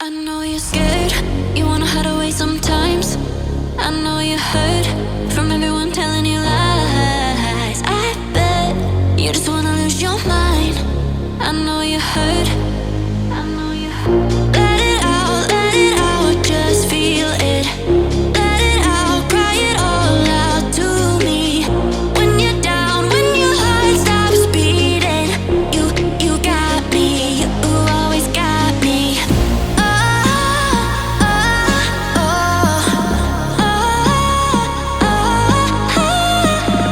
I know you're scared, you wanna hide away sometimes. I know you hurt from everyone telling you lies. I bet you just wanna lose your mind. I know you hurt, I know you hurt. Let it out, just feel it. Let it out, cry it all out to me. When you're down, when your heart stops beating, you got me, you always got me.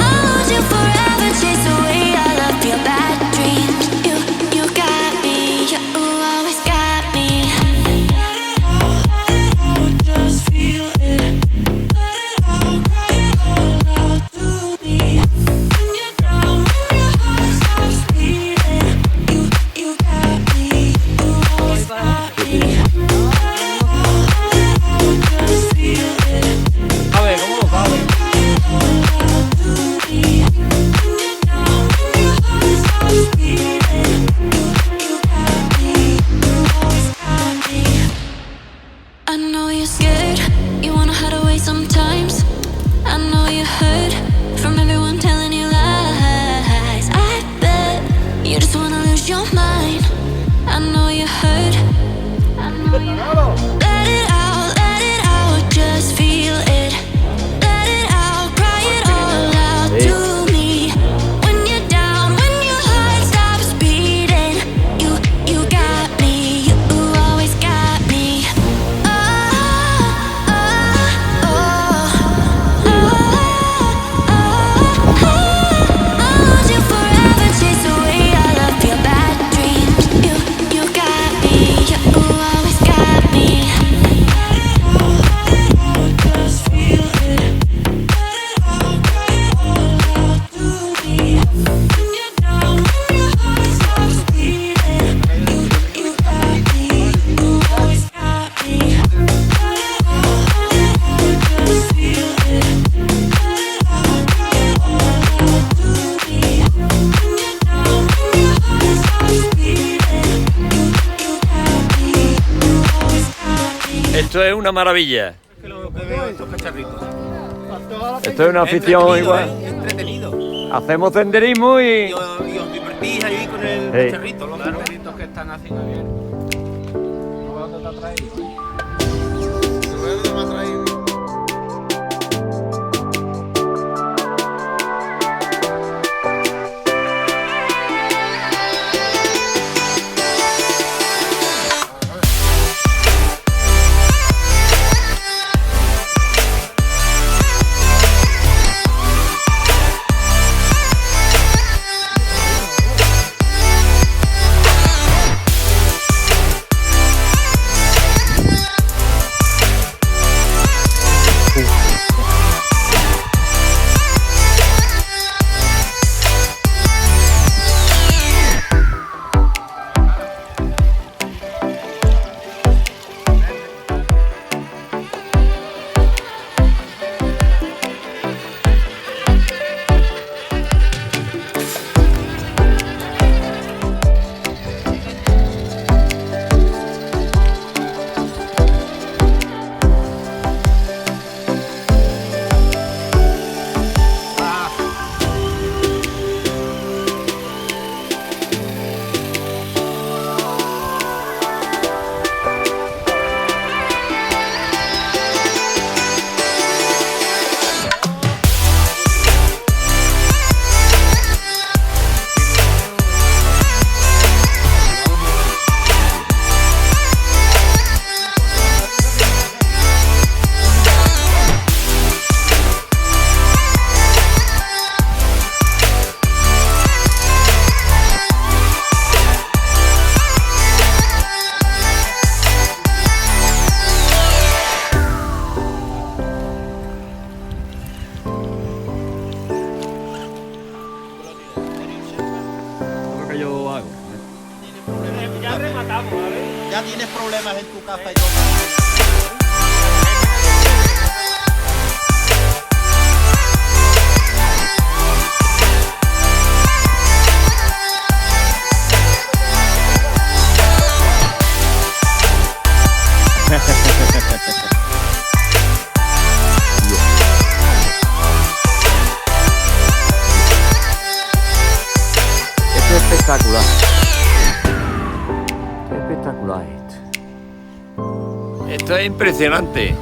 I'll hold you forever, chase away all of your bad dreams. You got me, you always got me. Just feel it. Let it out, cry it all out to me. When you're down, when your heart stops beating, you got me, you always got me. Just feel it. A ver, ¿cómo lo sabes? I know you're scared, you wanna hide away sometimes. I know you hurt from everyone telling you lies. I bet you just wanna lose your mind. I know you hurt, I know you hurt. Let it out, just feel it. Let it out, cry it all out to me. When you're down, when your heart stops beating, you got me, you always got me. I'll hold you forever, chase away all of your bad dreams. You got me, you always got me. Just feel it. Let it out, cry it all out to me. When you're down, when your heart stops beating, you got me, you always got me. Just feel it. Let it out, cry it all out to me. When you're down, when your heart stops beating, you got me, you always got me. Esto es una maravilla. Que lo que veo estos cacharritos. Esto es una afición igual. Entretenido. Hacemos senderismo Y y... os divertís ahí con el Sí. cacharrito. Los cacharritos que están haciendo bien. No veo dónde te ha traído. No veo dónde me ha traído. Lo que yo hago. Ya rematamos, ¿vale? Ya tienes problemas en tu casa y todo. espectacular esto. Esto es impresionante.